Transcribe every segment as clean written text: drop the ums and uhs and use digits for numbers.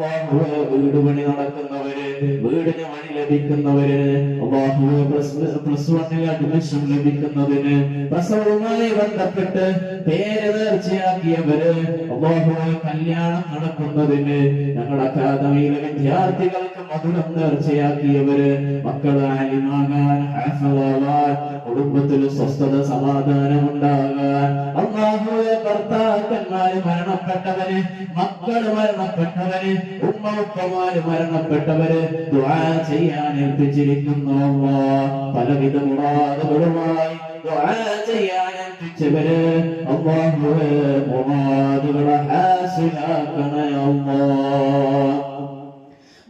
അല്ലാഹുവേ വീട് പണി നടക്കുന്നവര്, വീടിന് വഴി ലഭിക്കുന്നവര്, അല്ലാഹുവേ പ്ലസ് വണ്ണിൽ അഡ്മിഷൻ ലഭിക്കുന്നതിന്, പ്രസവവുമായി ബന്ധപ്പെട്ട് പേര് നേർച്ചയാക്കിയവര്, അല്ലാഹുവേ കല്യാണം നടക്കുന്നതിന്, ഞങ്ങളുടെ അക്കാദമിയിലെ വിദ്യാർത്ഥികൾക്ക് മധുരം നേർച്ചയാക്കിയവര്, മക്കള് ആലിമാകാൻ, ഹാഫിളാവാൻ, കുടുംബത്തിൽ സ്വസ്ഥത സമാധാനം ഉണ്ടാകാൻ, അല്ലാഹുവേ ഭർത്താക്കന്മാര് മരണപ്പെട്ടവര്, മക്കള് മരണപ്പെട്ടവര്, ഉമ്മ ഉപ്പമാര് മരണപ്പെട്ടവര് ദുആ ചെയ്യാൻ ഏൽപ്പിച്ചിരിക്കുന്നു. പലവിധ മുറാദുകളുമായി ദുആ ചെയ്യാൻ ഏൽപ്പിച്ചവര്, അല്ലാഹുവേ മുറാദുകളെ ഹാസിലാക്കണേ അല്ലാഹ്,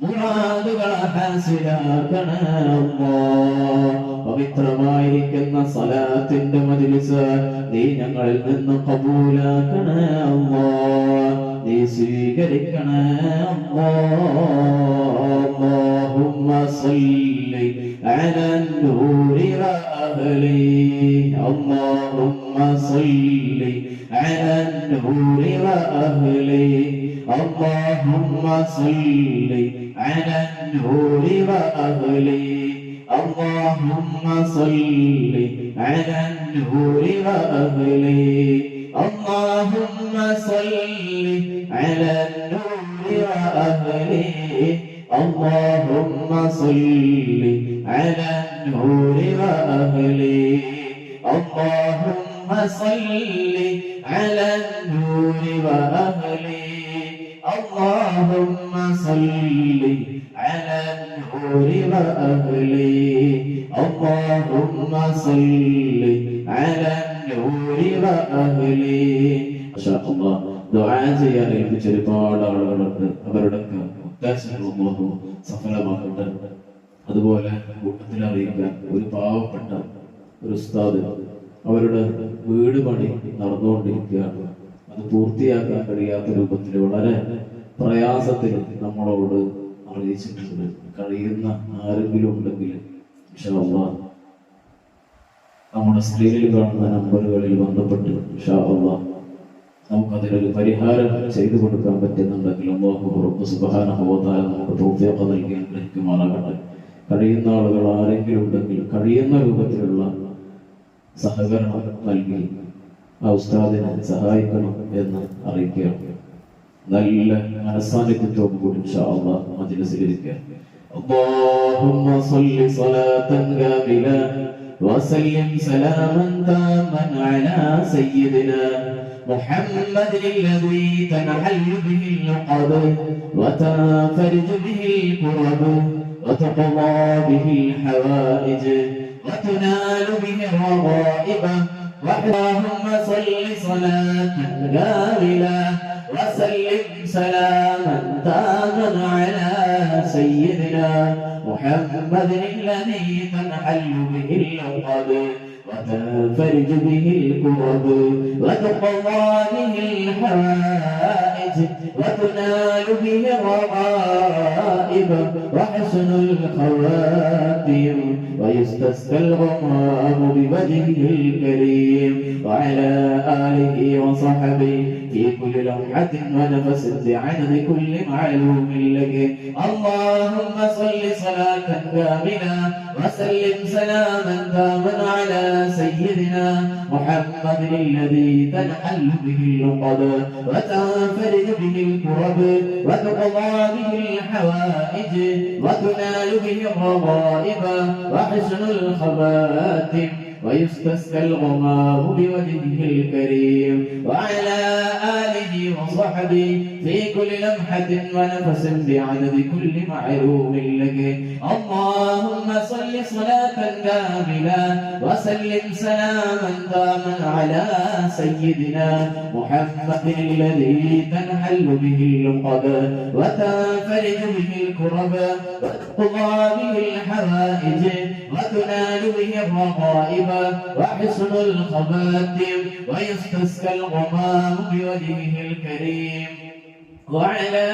മുറാദുകളെ ഹാസിലാക്കണേ അല്ലാഹ്. പവിത്രമായിരിക്കുന്ന സലാത്തിന്റെ മജ്ലിസ് നീ ഞങ്ങളിൽ നിന്ന് ഖബൂലാക്കണേ അല്ലാഹ്, നീ സ്വീകരിക്കണേ അല്ലാഹ്. اللهم صل على النور وأهله، اللهم صل على النور وأهله، اللهم صل على النور وأهله، اللهم صل على النور وأهله، اللهم صل على النور وأهله، اللهم صل على النور وأهله، اللهم صل على النور وأهله، اللهم صل على النور وأهله، اللهم صل على النور وأهله. ما شاء الله. ദുആ ചെയ്യാൻ ഏൽപ്പിച്ച ഒരുപാട് ആളുകളുണ്ട്. അവരുടെ ഉദ്ദേശങ്ങളൊന്നും സഫലമാക്കട്ടെ. അതുപോലെ കൂട്ടത്തിൽ അറിയിക്കാൻ ഒരു പാവപ്പെട്ട ഒരു ഉസ്താദ് അവരുടെ വീട് പണി നടന്നുകൊണ്ടിരിക്കുകയാണ്. അത് പൂർത്തിയാക്കാൻ കഴിയാത്ത രൂപത്തിൽ വളരെ പ്രയാസത്തിൽ നമ്മളോട് അറിയിച്ചിട്ടുണ്ട്. കഴിയുന്ന ആരെങ്കിലും ഉണ്ടെങ്കിൽ ഇൻഷാ അല്ലാഹ് നമ്മുടെ സ്ക്രീനിൽ കാണുന്ന നമ്പറുകളിൽ ബന്ധപ്പെട്ട് ഇൻഷാ അല്ലാഹ് നമുക്കതിനൊരു പരിഹാരം ചെയ്തു കൊടുക്കാൻ പറ്റുന്നുണ്ടെങ്കിൽ അല്ലാഹു റബ്ബ് സുബ്ഹാനഹു വ തആല നമുക്ക് തൗഫീഖ് നൽകി അനുഗ്രഹിക്കുമാറാകട്ടെ. കഴിയുന്ന ആളുകൾ ആരെങ്കിലും ഉണ്ടെങ്കിൽ കഴിയുന്ന രൂപത്തിലുള്ള സഹകരണം നൽകി ആ ഉസ്താദിനെ സഹായിക്കണം എന്ന് അറിയിക്കുകയാണ്. നല്ല മനസ്സാന്നിധ്യത്തോടു കൂടി ഇൻഷാ അല്ലാഹ് മജ്‌ലിസിലിരിക്കുക. اللهم صل صلاة كاملة وسلم سلاما تاما على سيدنا محمد الذي تنحل به العقد وتنفرج به الكرب وتقضى به الحوائج وتنال به الرغائب. اللهم صل صلاة كاملة وسلم سلاما تاما على سيدنا محمد الذي تنحل به العقد وتنفرج به الكرب وتقضى به الحوائج وتنال به الرغائب وحسن الخواتم ويستسقى الغمام بوجهه الكريم وعلى آله وصحبه في كل لمحة ونفس بعدد كل معلوم لك. اللهم صل صلاة كاملة وسلم سلاما تاما على سيدنا محمد الذي تنحل به العقد وتنفرج به الكرب وتقضى به الحوائج وتنال به الرغائب وحسن الخواتم ويستسقى الغمام بوجهه الكريم وعلى آله وصحبه في كل لمحة ونفس بعدد كل معلوم لك. اللهم صل صلاة كاملة وسلم سلاما تاما على سيدنا محمد الذي تنحل به العقد وتنفرج به الكرب وتقضى به الحوائج وتنال به الرغائب وحسن الخواتم ويستسقى الغمام بوجهه الكريم وعلى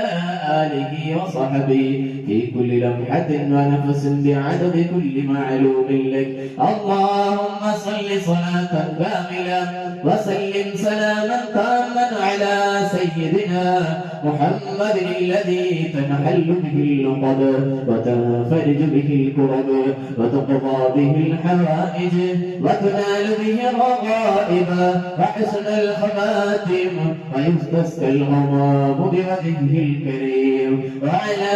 آله وصحبه في كل لمحة ونفس بعدد كل معلوم لك. اللهم صل صلاة كاملة وسلم سلاما تاما على سيدنا محمد الذي تنحل به العقد وتنفرج به الكرب وتقضى به الحوائج وتنال به الرغائب وحسن الخواتم ويستسقى الغمام بوجهه الكريم وعلى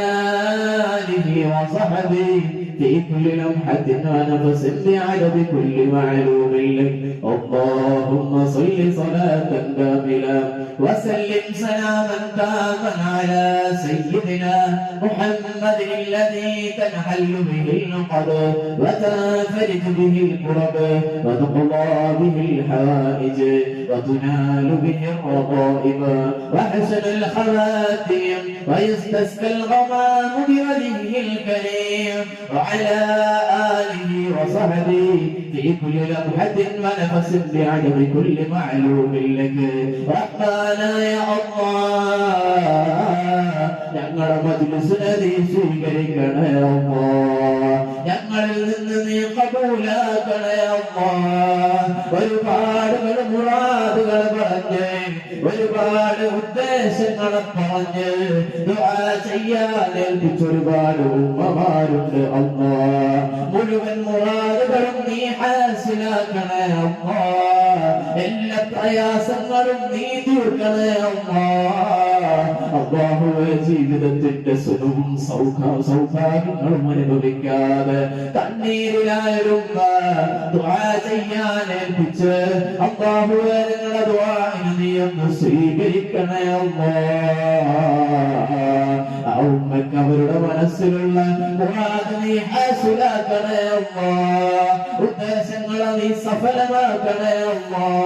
آله وصحبه في كل لمحة ونفس بعدد كل معلوم لك. اللهم صل صلاة كاملة وسلم سلاما تاما على سيدنا محمد الذي تنحل به العقد وتنفرج به الكرب وتقضى به الحوائج وتنال به الرغائب وحسن الخواتم ويستسقى الغمام بوجهه الكريم وعلى آله وصحبه في كل لمحة ونفس بعدد كل معلوم لك. ربنا يا الله ഞങ്ങളുടെ മജ്‌ലിസിനെ നീ സ്വീകരിക്കണേ അല്ലാഹ്, ഞങ്ങളിൽ നിന്ന് നീ ഖബൂലാക്കണേ അല്ലാഹ്. ഒരുപാട് മുറാദുകൾ പറഞ്ഞ് ഒരുപാട് ഉദ്ദേശങ്ങൾ പറഞ്ഞ് ദുആ ചെയ്യാൻ ഏൽപ്പിച്ച ഒരുപാട് ഉമ്മമാരുണ്ട് അല്ലാഹ്. മുഴുവൻ മുറാദുകളും നീ ഹാസിലാക്കണേ അല്ലാഹ്. എല്ലാ പ്രയാസങ്ങളും നീ തീർക്കണേ അല്ലാഹ്. അല്ലാഹുവേ, ജീവിതത്തിന്റെ സുഖവും സൗഭാഗ്യങ്ങളും അനുഭവിക്കാതെ കണ്ണീരിലായൊരു ദുആ ചെയ്യാൻ ഏൽപ്പിച്ച് അല്ലാഹുവേ, നിങ്ങളുടെ ദുആഇനെ നീ ഒന്ന് സ്വീകരിക്കണേ അല്ലാഹ്. ആ ഉമ്മക്ക് അവരുടെ മനസ്സിലുള്ള മുറാദ് നീ ഹാസിലാക്കണേ അല്ലാഹ്. ഉദ്ദേശങ്ങളെ നീ സഫലമാക്കണേ അല്ലാഹ്.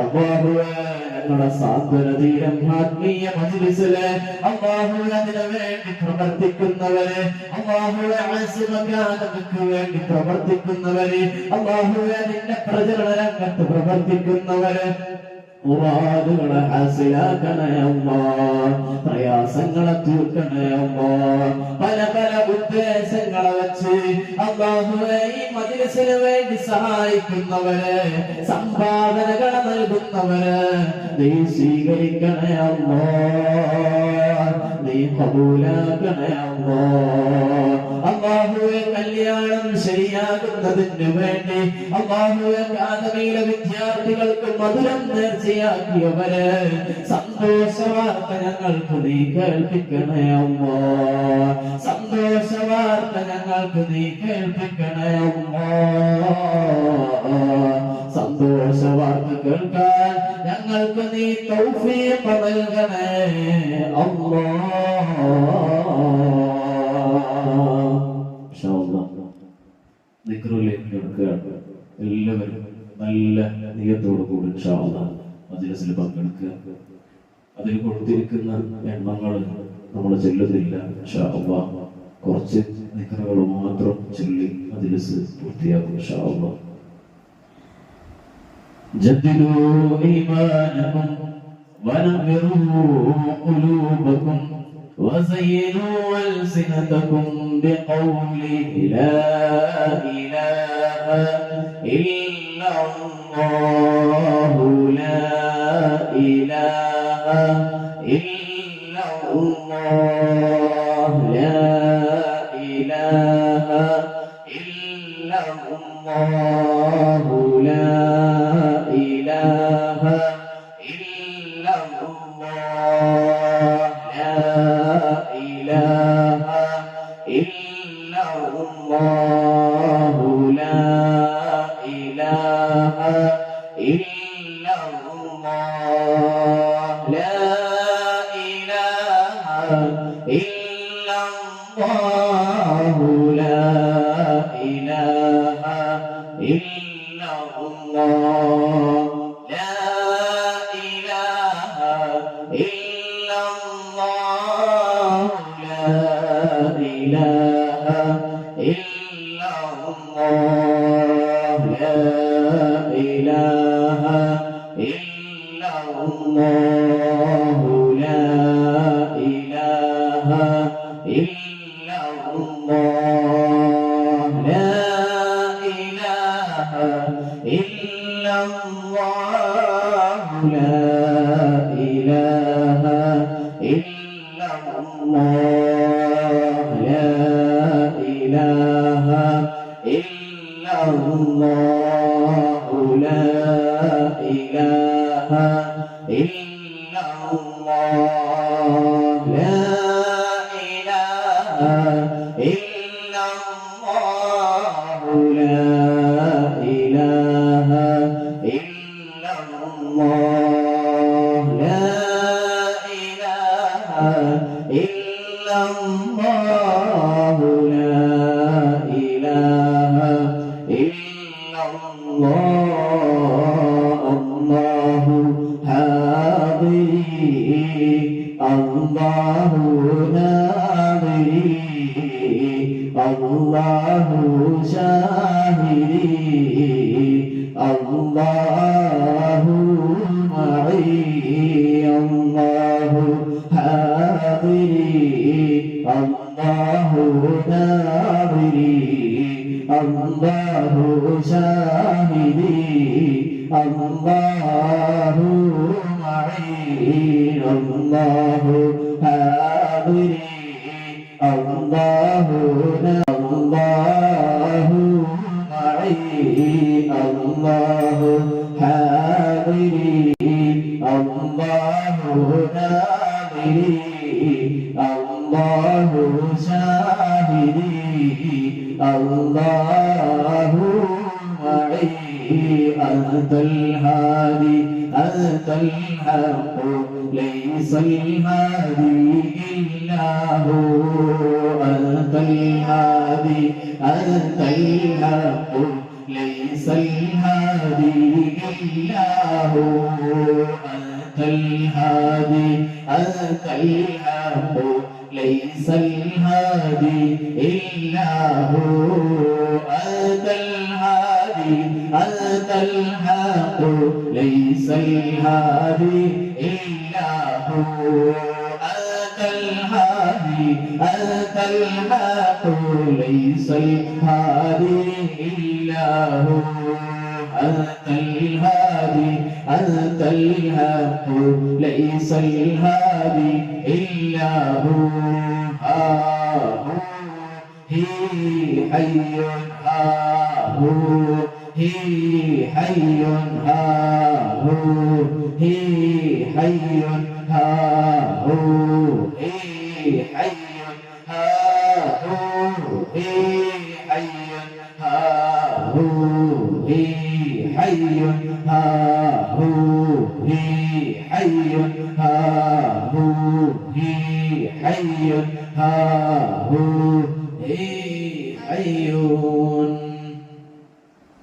അല്ലാഹുവേ, ഞങ്ങളുടെ സാന്ത്വനതീരം ആത്മീയ മജ്‌ലിസിലെ അല്ലാഹുവേ അതിനു വേണ്ടി പ്രവർത്തിക്കുന്നവരെ, അല്ലാഹുവേ ആസിമക്ക് വേണ്ടി പ്രവർത്തിക്കുന്നവരെ, അല്ലാഹുവേ നിന്റെ പ്രചരണ രംഗത്ത് പ്രവർത്തിക്കുന്നവരെ മുറാദുകളെ ഹാസിലാക്കണേ അല്ലാഹ്. പ്രയാസങ്ങളെ തീർക്കണേ അല്ലാഹ്. പല പല ഉദ്ദേശങ്ങളെ വെച്ച് അല്ലാഹുവേ ഈ മജ്‌ലിസിന് വേണ്ടി സഹായിക്കുന്നവരെ, സംഭാവനകളെ നൽകുന്നവരെ നീ സ്വീകരിക്കണേ അല്ലാഹ്. നീ ഖബൂലാക്കണേ അല്ലാഹ്. അല്ലാഹുവേ, കല്യാണം ശരിയാകുന്നതിന് വേണ്ടി അല്ലാഹുവേ അക്കാദമിയിലെ വിദ്യാർത്ഥികൾക്ക് മധുരം നേർച്ചയാക്കിയവരെ സന്തോഷവാർത്ത ഞങ്ങൾക്ക് നീ കേൾപ്പിക്കണേ അല്ലാഹ്. സന്തോഷവാർത്ത ഞങ്ങൾക്ക് നീ കേൾപ്പിക്കണേ അല്ലാഹ്. സന്തോഷവാർത്ത കേൾക്കാൻ ഞങ്ങൾക്ക് നീ തൗഫീഖ് നൽകണേ അല്ലാഹ്. ദിക്റിലേക്ക് എടുക്കുകയാണ്. എല്ലാവരും നല്ല നിയത്തോടു കൂടി ഇൻഷാ അല്ലാഹ് മജ്‌ലിസിൽ പങ്കെടുക്കുക. അതിൽ കൊടുത്തിരിക്കുന്ന എണ്ണങ്ങൾ നമ്മൾ ചൊല്ലുന്നില്ല. ഇൻഷാ അല്ലാഹ് കുറച്ച് ദിക്റുകൾ മാത്രം ചൊല്ലി മജ്‌ലിസ് പൂർത്തിയാക്കും ഇൻഷാ അല്ലാഹ്. ജദ്ദിദൂ ഈമാനകും വനവ്വിറൂ ഖുലൂബകും وزينوا ألسنتكم بقول لا إله إلا الله لا إله إلا الله لا إله إلا الله لا إله إلا الله لا إله إلا الله لا إله إلا الله لا إله إلا الله لا إله إلا الله لا إله إلا الله لا إله إلا الله لا إله إلا الله لا إله إلا الله لا إله إلا الله لا إله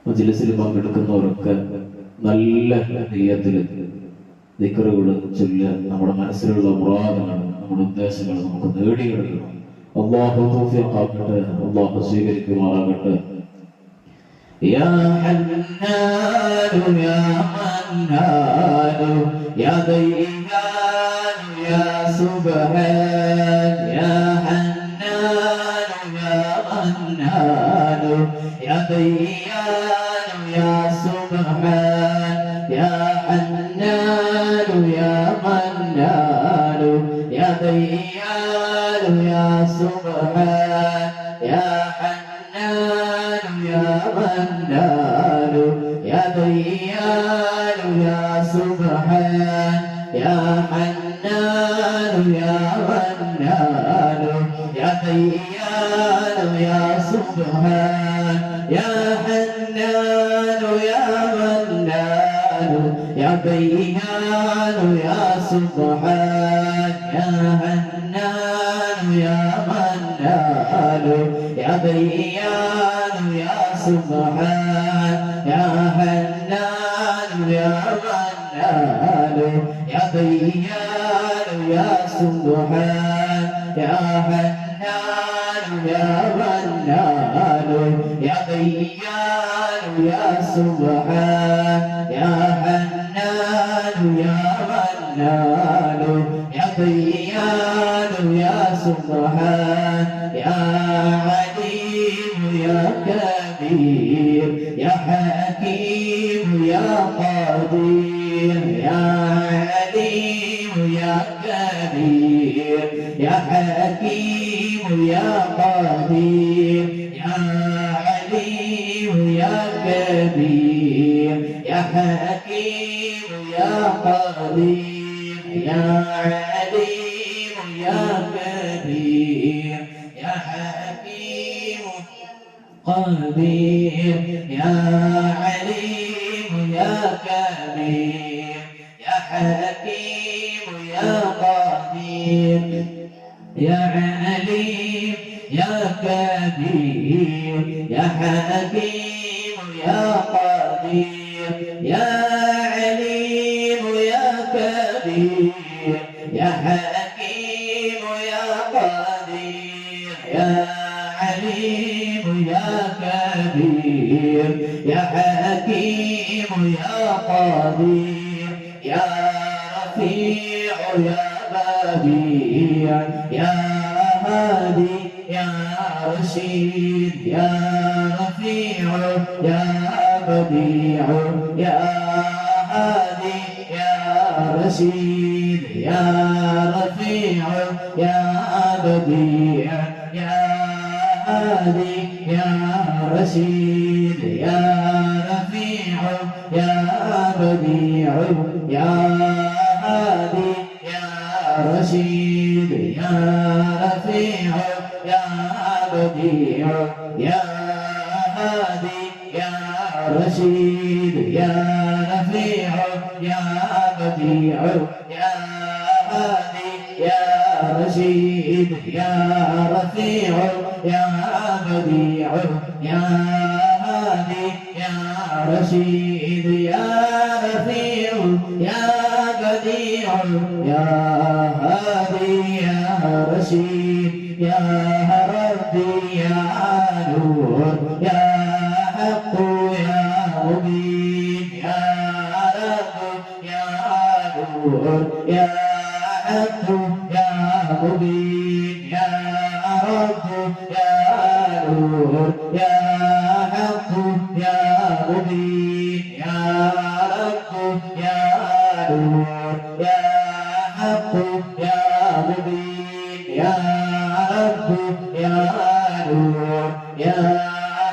മജ്‌ലിസിൽ പങ്കെടുക്കുന്നവരൊക്കെ നല്ല നിയ്യത്തിൽ ദിക്റുകൾ ചൊല്ലുക. നമ്മുടെ മനസ്സിലുള്ള മുറാദുകൾ, നമ്മുടെ ഉദ്ദേശങ്ങൾ നമുക്ക് നേടിയെടുക്കണം. അല്ലാഹു തൗഫീഖ് ആക്കട്ടെ, അല്ലാഹു സ്വീകരിക്കുമാറാകട്ടെ. يا حنان يا منان يا ديان يا سبحان يا حنان يا منان يا ديان يا سبحان يا حنان يا منان يا ديان يا سبحان يا حنان يا منان يا ديان يا سبحان يا حنان يا منان يا ديان يا سبحان يا حنان يا منان يا ديان يا سبحان يا حنان يا منان يا ديان يا سبحان يا حنان يا منان يا ديان يا سبحان يا حنان يا منان يا ديان يا سبحان يا حنان يا منان يا ديان يا سبحان يا عليم يا كبير يا حكيم يا قدير يا عليم يا كبير يا حكيم يا قدير يا عليم يا كبير يا حكيم يا قدير يا عليم يا كبير يا حكيم قدير يا عليم يا كبير يا حكيم يا قدير يا عليم يا كبير يا حكيم يا قدير يا عليم يا كبير يا حكيم يا قدير يا عليم يا كبير يا حكيم يا قدير يا رفيع يا بديع يا هادي يا رشيد يا رفيع يا بديع يا هادي يا رشيد يا رفيع يا بديع يا هادي يا رشيد يا رفيع يا بديع يا هادي يا رشيد يا رفيع يا بديع يا هادي يا رشيد يا رفيع يا بديع يا هادي يا رشيد يا رفيع يا بديع يا هادي يا رشيد يا رفيع يا بديع يا هادي يا رشيد يا ربي يا نور يا حق يا مبين يا رب يا نور يا حق يا مبين يا رب يا نور يا حق يا مبين يا رب يا نور يا حق يا مبين يا رب يا نور يا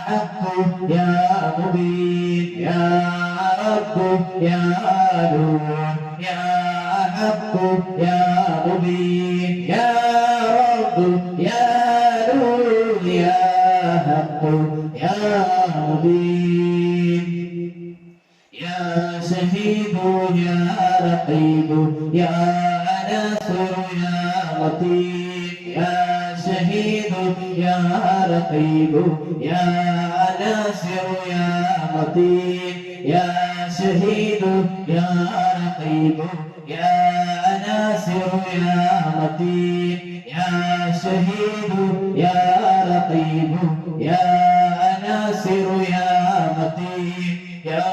حق يا مبين يا رب يا نور يا حق يا مبين يا رب يا نور يا حق يا مبين يا شهيد يا رقيب يا ناصر يا لطيف يا شهيد يا رقيب يا ناصر يا لطيف يا شهيد يا رقيب يا ناصر يا لطيف يا شهيد يا رقيب يا ناصر يا لطيف يا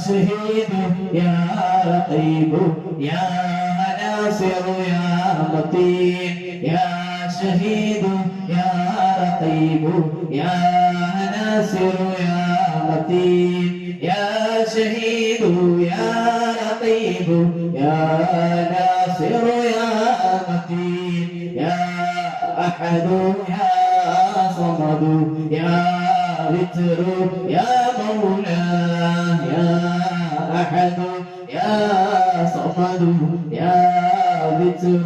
شهيد يا رقيب يا ناصر يا لطيف يا شهيد يا رقيب يا ناصر يا لطيف يا شهيد يا رقيب يا ناصر يا لطيف يا أحد يا صمد يا وتر يا مولاه يا أحد يا صمد يا وتر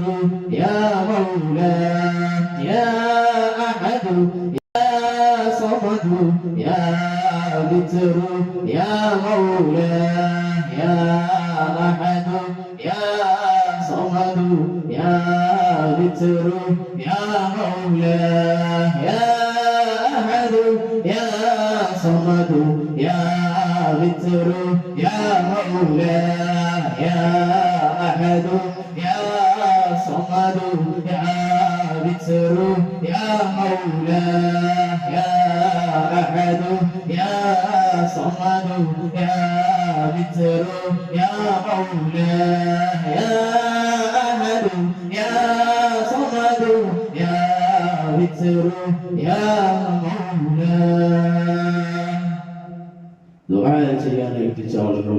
يا مولاه يا أحد يا صمد يا وتر يا مولاه يا أحد يا صمد يا وتر يا مولاه يا أحد يا صمد يا وتر يا مولاه يا أحد يا صمد يا وتر يا مولاه يا أحد يا صمد يا وتر يا مولاه يا أحد يا صمد يا وتر يا مولاه. ദുആ ചെയ്യാൻ ഏൽപ്പിച്ച ആളുകൾ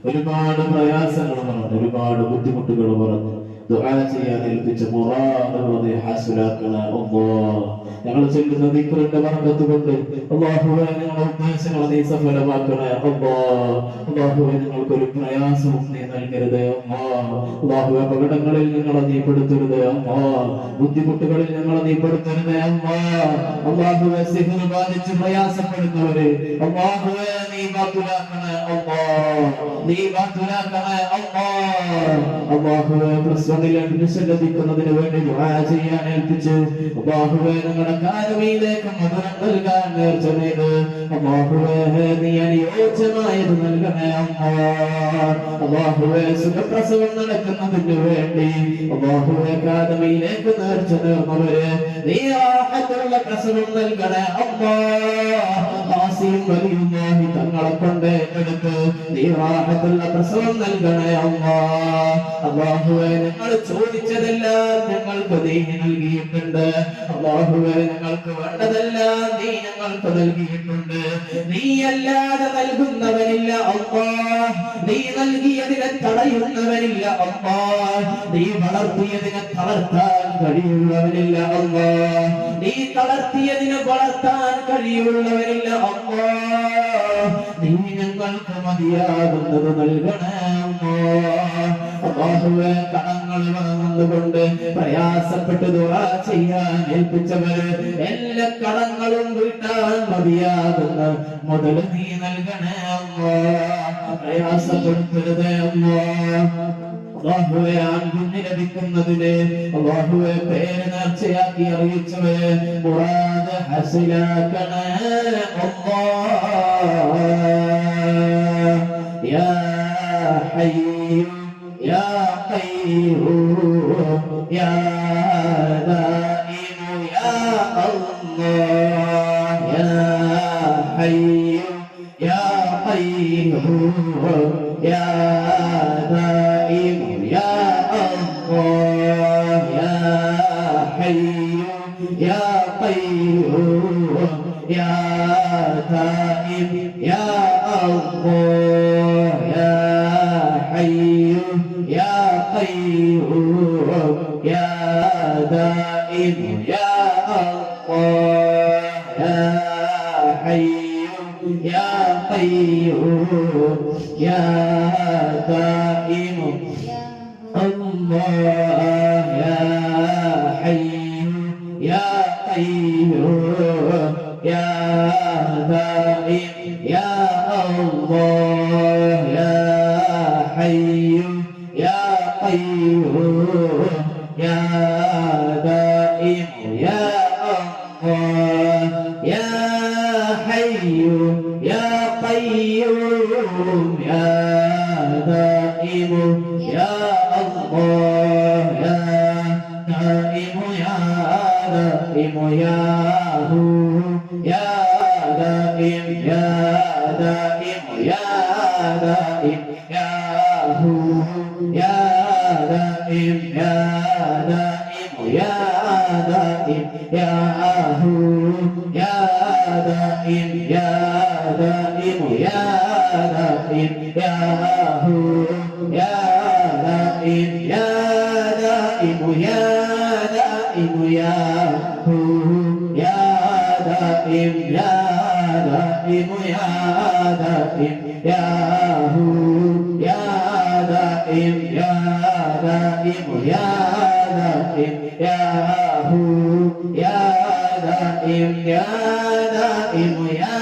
ഒരുപാട് പ്രയാസങ്ങൾ പറഞ്ഞു, ഒരുപാട് ബുദ്ധിമുട്ടുകൾ പറഞ്ഞു. ദുആ ചെയ്യാൻ ഏൽപ്പിച്ച മുറാദുകൾ നീ ഹാസിലാക്കണേ അല്ലാഹ്. ഞങ്ങൾ ചൊല്ലുന്ന ദിക്റിന്റെ ബർക്കത്ത് കൊണ്ട് അല്ലാഹുവേ ഞങ്ങളുടെ ഉദ്ദേശങ്ങൾ നീ സഫലമാക്കണേ അല്ലാഹ്. അല്ലാഹുവേ ഞങ്ങൾക്കൊരു പ്രയാസവും നീ നൽകരുതേ അല്ലാഹ്. അല്ലാഹുവേ അപകടങ്ങളിൽ ഞങ്ങളെ നീ പെടുത്തരുതേ അല്ലാഹ്. ബുദ്ധിമുട്ടുകളിൽ ഞങ്ങളെ നീ പെടുത്തരുതേ അല്ലാഹ്. അല്ലാഹുവേ സിഹ്ർ ബാധിച്ച് പ്രയാസപ്പെടുന്നവരെ അല്ലാഹുവേ നീ ബാത്തുലാക്കണേ അല്ലാഹ്. നീ ബാത്തുലാക്കണേ അല്ലാഹ്. അല്ലാഹുവേ പ്രശ്നത്തിൽ അഡ്മിഷൻ ലഭിക്കുന്നതിന് വേണ്ടി ദുആ ചെയ്യാൻ ഏൽപ്പിച്ച് അല്ലാഹുവേ ഞങ്ങളുടെ കാരുമയിലേക്ക് മധുരം നൽകാൻ നേർച്ച ചെയ്ത് അല്ലാഹുവേ നീ അനുയോജ്യമായത് നൽകണേ അല്ലാഹ്. അല്ലാഹുവേ സുഖപ്രസവം നടക്കുന്നതിന് വേണ്ടി അല്ലാഹുവേ കാരുമയിലേക്ക് നേർച്ച നേർന്നവരെ നീ റാഹത്തുള്ള പ്രസവം നൽകണേ അല്ലാഹ്. ആസിയും വലിയുല്ലാഹി തങ്ങളെ കൊണ്ട് എടുത്ത് നീ റാഹത്തുള്ള പ്രസവം നൽകണേ അല്ലാഹ്. അല്ലാഹുവേ ഞങ്ങൾ ചോദിച്ചതെല്ലാം ഞങ്ങൾക്ക് നീ നൽകിയിട്ടുണ്ട്. അല്ലാഹുവേ ഞങ്ങൾക്ക് വേണ്ടതെല്ലാം നീ ഞങ്ങൾക്ക് നൽകിയിട്ടുണ്ട്. നീ അല്ലാതെ നൽകുന്നവനില്ല അല്ലാഹ്. നീ നൽകിയതിനെ തടയുന്നവനില്ല അല്ലാഹ്. നീ വളർത്തിയതിനെ തളർത്താൻ കഴിയുള്ളവനില്ല അല്ലാഹ്. നീ തളർത്തിയതിനെ വളർത്താൻ കഴിയുള്ളവനില്ല അല്ലാഹ്. നീ ഞങ്ങൾക്ക് മതിയാകുന്നത് നൽകണേ അല്ലാഹ്. അല്ലാഹുവേ കടങ്ങൾ വന്നുകൊണ്ട് പ്രയാസപ്പെട്ട് ദുആ ചെയ്യാൻ ഏൽപ്പിച്ചവര് എല്ലാ കടങ്ങളും വീട്ടാൻ മതിയാകുന്ന മുതൽ നീ നൽകണേ അല്ലാഹ്. പ്രയാസപ്പെടുത്തരുതേ അല്ലാഹ്. അല്ലാഹുവേ ആൺകുഞ്ഞ് ലഭിക്കുന്നതിന് അല്ലാഹുവേ പേര് നേർച്ചയാക്കി അറിയിച്ചവരെ മുറാദ് ഹസിലാക്കണേ അല്ലാഹ്. യാ ഹയ്യു യാ ഖയ്യൂം യാ ദായിമു യാ അല്ലാഹ്. യാ ഹയ്യു യാ ഖയ്യൂം യാ ദായിമു യാ അല്ലാഹ്. യാ ഹയ്യു യാ ഖയ്യൂം യാ ദായിം യാ അല്ലാഹ്. യാ ഹയ്യു യാ ഖയ്യൂം യാ ദായിം യാ അല്ലാഹ്. യാ ഹയ്യു യാ ഖയ്യൂം യാ ദായിം അല്ലാഹ്. യാ ഹയ്യു യാ ഖയ്യൂം യാ ദായിം യാ അല്ലാഹ്. യാ ഹയ്യു യാ ഖയ്യൂം യാ ദായിം യാ അല്ലാഹ്. യാ ഹയ്യു യാ ഖയ്യൂം യാ ദായിം യാ അല്ലാഹ്. യാ ദായിം യാ ദായിം യാ ഹു യാ ദായിം യാ ദായിം യാ ദായിം യാ ഹു യാ ദായിം യാ ദായിം യാ ദായിം യാ ഹു യാ ദായിം യാ ദായിം യാ ദായിം യാ ഹു യാ ദായിം യാ ദായിം യാ ദായിം യാ ഹു യാ ദായിം യാ ദായിം യാ ദായിം യാ ഹു യാ ദായിം യാ ദായിം യാ ദായിം യാ ഹു യാ ദായിം യാ ദായിം യാ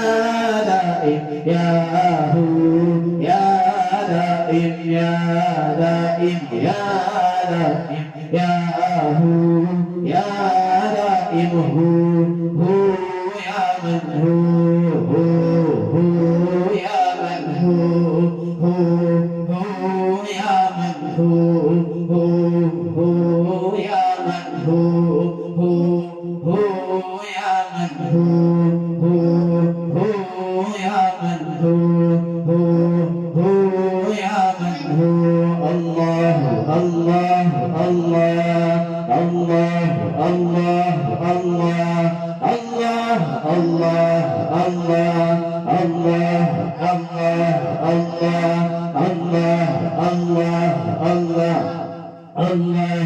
ദായിം യാ ഹു യാ ദായിം യാ ദായിം യാ ദായിം യാ ഹു യാ ദായിം ഹു ഹു യാ മൻ ഹു ഹു ഹു യാ മൻ ഹു ഹു ഹു യാ മൻ ഹു ഹു ഹു യാ മൻ ഹു ഹു ഹു യാ മൻ ഹു ഹു ഹു യാ മൻ ഹു ഹു ഹു യാ മൻ ഹു അല്ലാഹു അല്ലാഹു അല്ലാഹു അല്ലാഹു അല്ലാഹു അല്ലാഹു അല്ലാഹു അല്ലാഹു അല്ലാഹു അല്ലാഹു അല്ലാഹു അല്ലാഹു അല്ലാഹു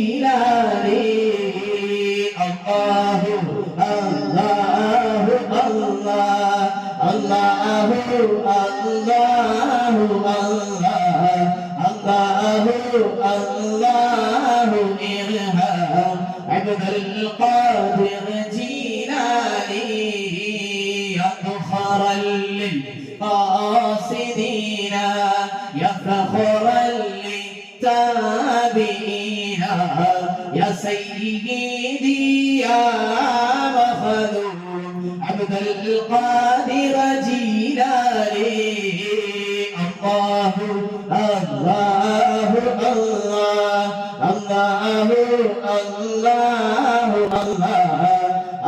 الله إرهام عبد القادر جيلاني يا ذخرا للقاصدين يا فخرا للتابعين يا سيدي يا مخدوم عبد القادر جيلاني الله الله الله الله الله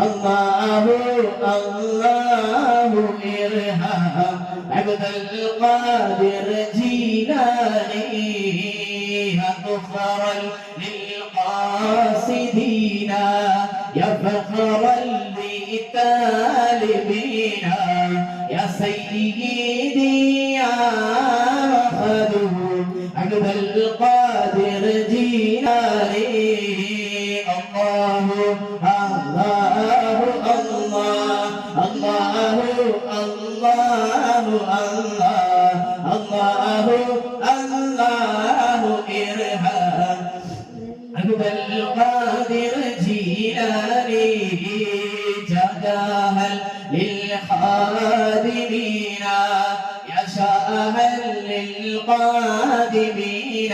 الله الله إرهام عبد القادر جيلاني ذخرا للقاصدين يا فخرا للطالبين يا سيدي يا مخدوم عبد القادر جيلاني الله الله الله الله الله الله الله إرهام عبد القادر جيلاني جداها للخادمين يا شاها للقادمين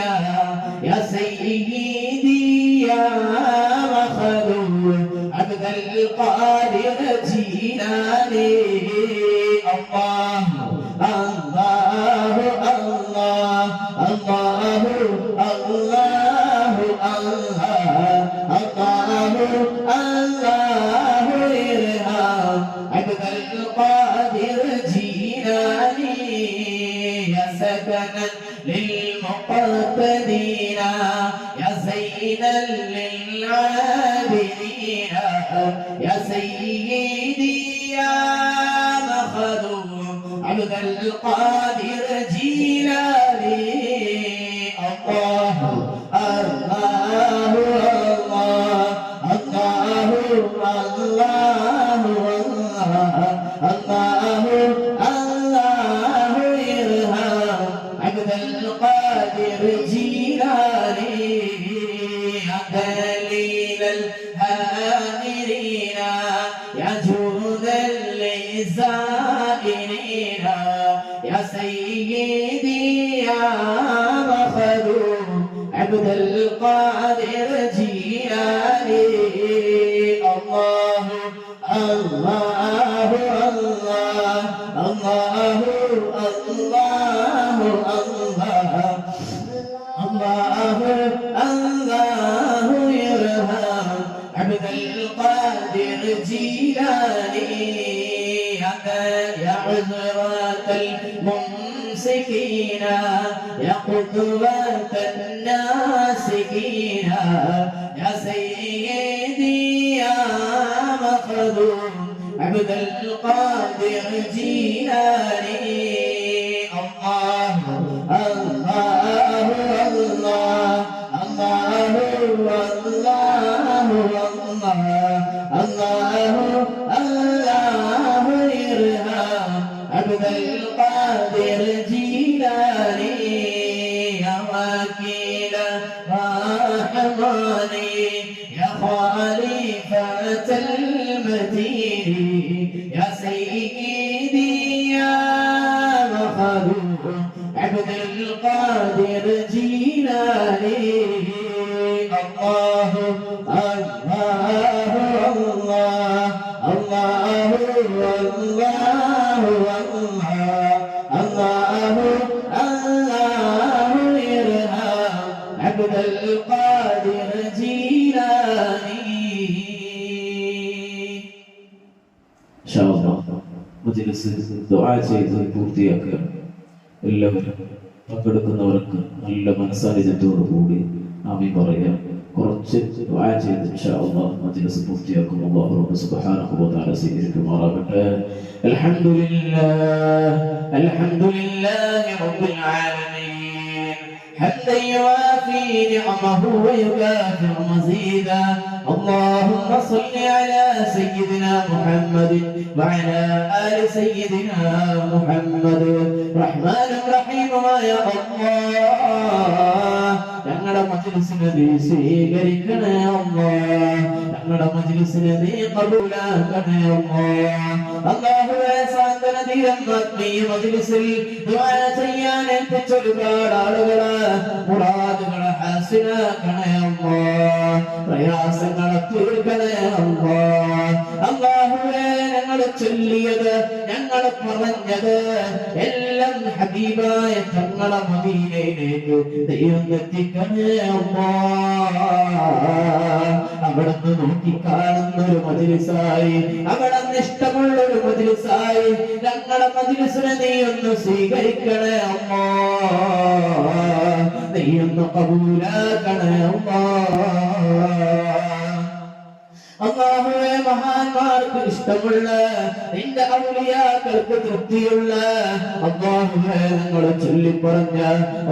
يا سيدي يا مخدوم عبد القادر جيلاني الله الله الله الله الله الله الله إرهام عبد القادر جيلاني يا سكنا للمقتدين يا زينا للعابدين يا سيدي يا مخدوم عبد القادر جيلاني الله الله الله الله الله الله إرهام عبد القادر جيلاني يا دليل الهائرين يا جودا للزائرين يا سيدي يا مخدوم عبد القادر جيلاني الله الله الله الله الله الله الله إرهام عبد القادر جيلاني يا عذرة الممسكين يا قدوة الناسكين يا سيدي يا مخدوم عبد القادر جيلاني الله الله الله الله الله الله الله إرهام عبد القادر جيلاني يا وكيل رحماني يا خليفة المدين يا سيدي يا مخدوم عبد القادر جيلاني الله الله الله الله الله الله الله إرهام عبد القادر جيلاني إن شاء الله മജ്‌ലിസ് ദുആ ചെയ്ത് പൂർത്തിയാക്കുക. എല്ലാവരും പങ്കെടുക്കുന്നവർക്ക് നല്ല മനസ്സാന്നിധ്യത്തോടു കൂടി ആമീൻ പറയാം. കുറച്ച് ദുആ ചെയ്ത് ഇൻഷാ അല്ലാഹ് മജ്‌ലിസ് പൂർത്തിയാക്കും. അല്ലാഹു റബ്ബ് സുബ്ഹാനഹു വ തആല സ്വീകരിക്കുമാറാകട്ടെ. അൽഹംദുലില്ലാഹി റബ്ബിൽ ആലമീൻ حمدا يوافي نعمه ويكافئ مزيدا اللهم صل على سيدنا محمد وعلى آل سيدنا محمد رحمن رحيم يا الله ഞങ്ങളുടെ മജ്‌ലിസിനെ നീ സ്വീകരിക്കണേ അല്ലാഹ് ഞങ്ങളുടെ മജ്‌ലിസിനെ നീ ഖബൂലാക്കണേ അല്ലാഹ് അല്ലാഹുവേ സാന്ത്വന തീരുന്ന ഈ മജ്‌ലിസിൽ ദുആ ചെയ്യാൻ ഏൽപ്പിച്ച ഒരുപാട് ആളുകളെ മുറാദുകളെ ഹാസിലാക്കണേ അല്ലാഹ് പ്രയാസങ്ങളെ തീർക്കണേ അല്ലാഹ് അല്ലാഹുവേ ഞങ്ങൾ ചൊല്ലിയത് ഞങ്ങൾ പറഞ്ഞത് എല്ലാം ഹബീബായ തങ്ങളെ മദീനയിലേക്ക് ദൈവം എത്തിക്കണേ അല്ലാഹ് അവിടുന്ന് നോക്കിക്കാണുന്ന ഒരു മജ്‌ലിസായി അവിടുന്ന് ഇഷ്ടമുള്ള ഒരു മജ്‌ലിസായി ഞങ്ങളുടെ മജ്‌ലിസിനെ നീ ഒന്ന് സ്വീകരിക്കണേ അല്ലാഹ് നീ ഒന്ന് ഖബൂലാക്കണേ അല്ലാഹ് അല്ലാഹുവേ മഹാന്മാർക്ക് ഇഷ്ടമുള്ള നിന്റെ ഔലിയാക്കൾക്ക് തൃപ്തിയുള്ള അല്ലാഹുവേ ഞങ്ങൾ ചൊല്ലിപ്പറഞ്ഞ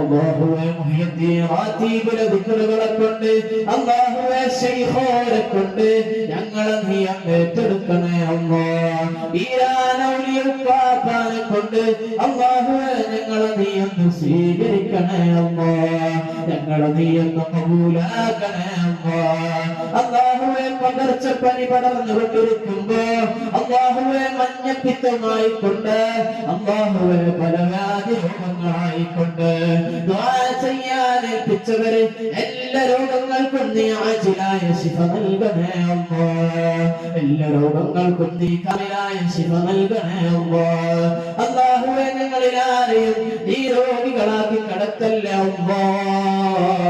അല്ലാഹുവേ മുഹ്യിദ്ദീൻ റാത്തീബിലെ ദിക്റുകളെ കൊണ്ട് അല്ലാഹുവേ ശൈഖോരെ കൊണ്ട് ഞങ്ങളെ നീ ഏറ്റെടുക്കണേ അല്ലാഹ് ഈരാൻ ഔലിയപ്പാപ്പാനെ കൊണ്ട് അല്ലാഹുവേ ഞങ്ങളെ നീ ഒന്ന് സ്വീകരിക്കണേ അല്ലാഹ് ഞങ്ങളെ നീ ഒന്ന് ഖബൂലാക്കണേ അല്ലാഹ് അല്ലാഹുവേ പകർച്ചപ്പനി പടർന്നുകൊണ്ടിരിക്കുമ്പോ അല്ലാഹുവേ മഞ്ഞപ്പിത്തമായി കൊണ്ട് അല്ലാഹുവേ പല വ്യാധി രോഗങ്ങളായിക്കൊണ്ട് ദുആ ചെയ്യാൻ ഏൽപ്പിച്ചവരെ എല്ലാ രോഗങ്ങൾക്കും നീ ആജിലായ ശിഫ നൽകണേ അല്ലാഹ് എല്ലാ രോഗങ്ങൾക്കും നീ കാമിലായ ശിഫ നൽകണേ അല്ലാഹ് അല്ലാഹുവേ ഞങ്ങളിൽ ആരെയും നീ രോഗികളാക്കി കടത്തല്ലേ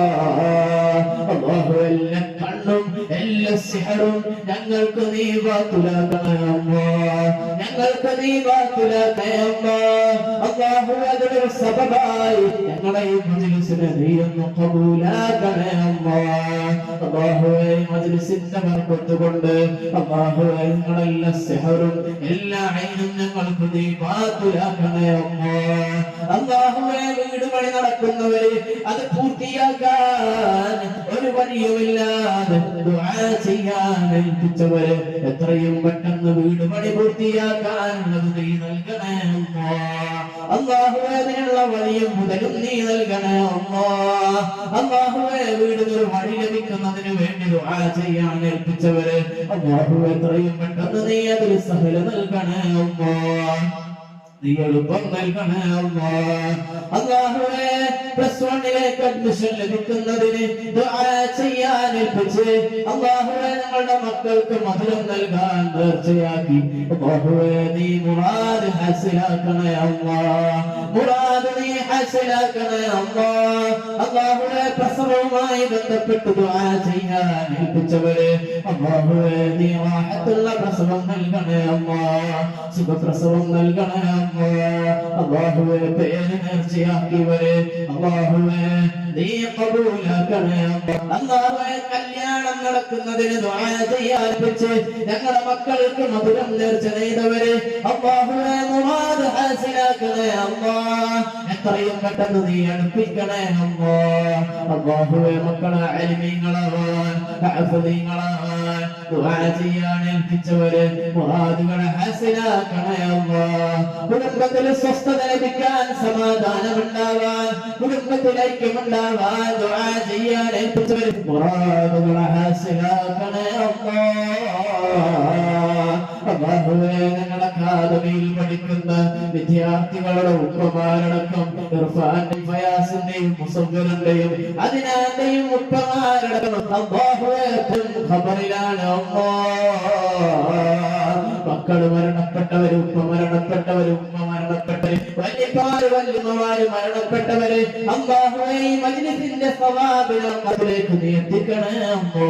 അല്ലാഹ് അല്ലാഹുവേ എല്ലാ കണ്ണും എല്ലാ സിഹറും ഞങ്ങൾക്ക് നീ ബാത്തുലാക്കണേ അല്ലാഹ് ഞങ്ങൾക്ക് നീ ബാത്തുലാക്കണേ അല്ലാഹ് അല്ലാഹുവേ അതിനൊരു സബബായി ഞങ്ങളെ ഈ മജ്‌ലിസിനെ നീ ഒന്ന് ഖബൂലാക്കണേ അല്ലാഹ് അല്ലാഹുവേ മജ്‌ലിസിന്റെ ബർക്കത്ത് കൊണ്ട് അല്ലാഹുവേ ഞങ്ങളെല്ലാ സിഹറും എല്ലാ ഐനും ഞങ്ങൾക്ക് നീ ബാത്തുലാക്കണേ അല്ലാഹ് അല്ലാഹുവേ വീട് പണി നടക്കുന്നവരെ അത് പൂർത്തിയാക്കാൻ ഒരു വഴിയുമില്ലാതെ ദുആ ചെയ്യാൻ ഏൽപ്പിച്ചവരെ എത്രയും പെട്ടെന്ന് വീട് പണി പൂർത്തിയാക്കാനുള്ളത് നീ നൽകണേ അല്ലാഹ് അല്ലാഹുവേ അതിനുള്ള വഴിയും മുതലും നീ നൽകണേ അല്ലാഹ് അല്ലാഹുവേ വീടിനൊരു വഴി ലഭിക്കുന്നതിന് വേണ്ടി ദുആ ചെയ്യാൻ ഏൽപ്പിച്ചവരെ അല്ലാഹുവേ എത്രയും പെട്ടെന്ന് നീ അതിൽ സഹല നൽകണേ അല്ലാഹ് നീ എളുപ്പം നൽകണേ അല്ലാഹ് അല്ലാഹുവേ പ്ലസ് 1ലേക്ക് അഡ്മിഷൻ ലഭിക്കുന്നതിന് ദുആ ചെയ്യാൻ ഏൽപ്പിച്ച് അല്ലാഹുവേ ഞങ്ങളുടെ മക്കൾക്ക് മധുരം നൽകാൻ നേർച്ചയാക്കി അല്ലാഹുവേ നീ മുറാദ് ഹാസിലാക്കണേ അല്ലാഹ് മുറാദ് നീ ഹാസിലാക്കണേ അല്ലാഹ് അല്ലാഹുവേ പ്രസവവുമായി ബന്ധപ്പെട്ട് ദുആ ചെയ്യാൻ ഏൽപ്പിച്ചവരെ അല്ലാഹുവേ നീ റാഹത്തുള്ള പ്രസവം നൽകണേ അല്ലാഹ് സുഖപ്രസവം നൽകണേ അല്ലാഹുവേ പേര് നേർച്ചയാക്കിയവരെ അല്ലാഹുവേ നീ ഖബൂലാക്കണേ അല്ലാഹുവേ കല്യാണം നടക്കുന്നതിന് ദുആ ചെയ്യാൻ വെച്ച് ഞങ്ങളുടെ മക്കൾക്ക് മധുരം നേർച്ച ചെയ്തവരെ അല്ലാഹുവേ മുറാദ് ഹാസിലാക്കണേ അല്ലാഹ് എത്രയും പെട്ടെന്ന് നീ അടുപ്പിക്കണേ അല്ലാഹ് അല്ലാഹുവേ മക്കളെ അലിമീങ്ങളാവാൻ ഹഫീളീങ്ങളാവാൻ ദുആ ചെയ്യാൻ ഏൽപ്പിച്ചവരെ മുറാദുകളെ ഹാസിലാക്കണേ അല്ലാഹ് കുടുംബത്തിൽ സ്വസ്ഥത ലഭിക്കാൻ സമാധാനമുണ്ടാവാൻ കുടുംബത്തിൽ ഐക്യമുണ്ടാവാൻ ദുആ ചെയ്യാൻ ഏൽപ്പിച്ചവരെ മുറാദുകളെ ഹാസിലാക്കണേ അല്ലാഹ് അല്ലാഹുവേ ഞങ്ങളുടെ അക്കാദമിയിൽ പഠിക്കുന്ന വിദ്യാർത്ഥികളുടെ ഉപ്പമാരടക്കം ഇർഫാന്റെയും ഫയാസിന്റെയും മുസവ്വറിന്റെയും അതിനാന്റെയും ഉപ്പമാരടക്കം അല്ലാഹുവേ ഖബറിലാണ് അല്ലാഹ് മക്കൾ മരണപ്പെട്ടവര് ഉപ്പ മരണപ്പെട്ടവര് ഉമ്മ മരണപ്പെട്ടവര് വല്യപ്പാര് വല്യമ്മമാര് മരണപ്പെട്ടവര് അല്ലാഹുവേ ഈ മജ്‌ലിസിന്റെ സവാബിനെ അതിലേക്ക് നീ എത്തിക്കണേ അല്ലാഹ്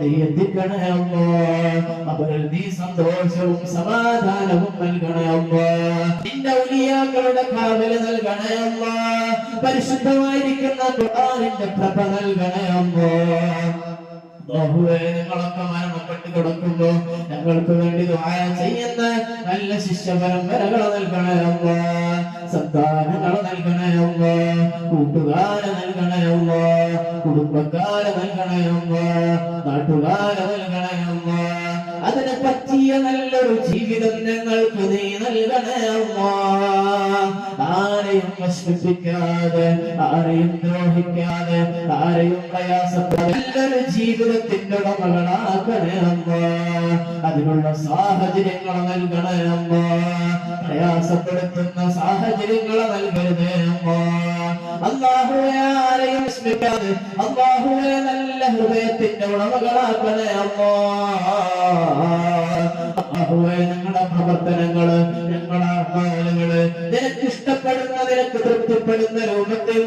നീ എത്തിക്കണേ അല്ലാഹ് അവരിൽ നീ സന്തോഷവും സമാധാനവും നൽകണേ അല്ലാഹ് നിന്റെ ഔലിയാക്കളുടെ കാവല് നൽകണേ അല്ലാഹ് പരിശുദ്ധമായിരിക്കുന്ന ഖുർആനിന്റെ പ്രഭ നൽകണേ അല്ലാഹ് അല്ലാഹുവേ ഞങ്ങളൊക്കെ മരണപ്പെട്ട് കിടക്കുമ്പോ ഞങ്ങൾക്ക് വേണ്ടി ദുആ ചെയ്യുന്ന നല്ല ശിഷ്യ പരമ്പരകൾ നൽകണേ അല്ലാഹ് സന്താനങ്ങൾ നൽകണേ അല്ലാ, കൂട്ടുകാരെ നൽകണേ അല്ലാ, കുടുംബക്കാരെ നൽകണേ അല്ലാ, നാട്ടുകാരെ നൽകണേ അല്ലാ. അതിന് പറ്റിയ നല്ലൊരു ജീവിതം ഞങ്ങൾക്ക് നീ നൽകണേ അല്ലാ. ആരെയും വിഷമിപ്പിക്കാതെ, ആരെയും ദ്രോഹിക്കാതെ, ആരെയും പ്രയാസപ്പെടാതെ നല്ലൊരു ജീവിതത്തിന്റെ ഉടമകളാക്കണേ അല്ലാ. അതിനുള്ള സാഹചര്യങ്ങൾ നൽകണേ അല്ലാ. പ്രയാസപ്പെടുത്തുന്ന സാഹചര്യങ്ങൾ നൽകരുതേ അല്ലാ. അല്ലാഹുവേ ആരെയും വിഷമിക്കാതെ അല്ലാഹുവേ നല്ല ഹൃദയത്തിന്റെ ഉടമകളാക്കണേ അല്ലാ. അല്ലാഹുവേ ഞങ്ങളുടെ പ്രവർത്തനങ്ങള്, ഞങ്ങളുടെ അമലുകള് നിനക്ക് ഇഷ്ടപ്പെടുന്ന, നിനക്ക് തൃപ്തിപ്പെടുന്ന രൂപത്തിൽ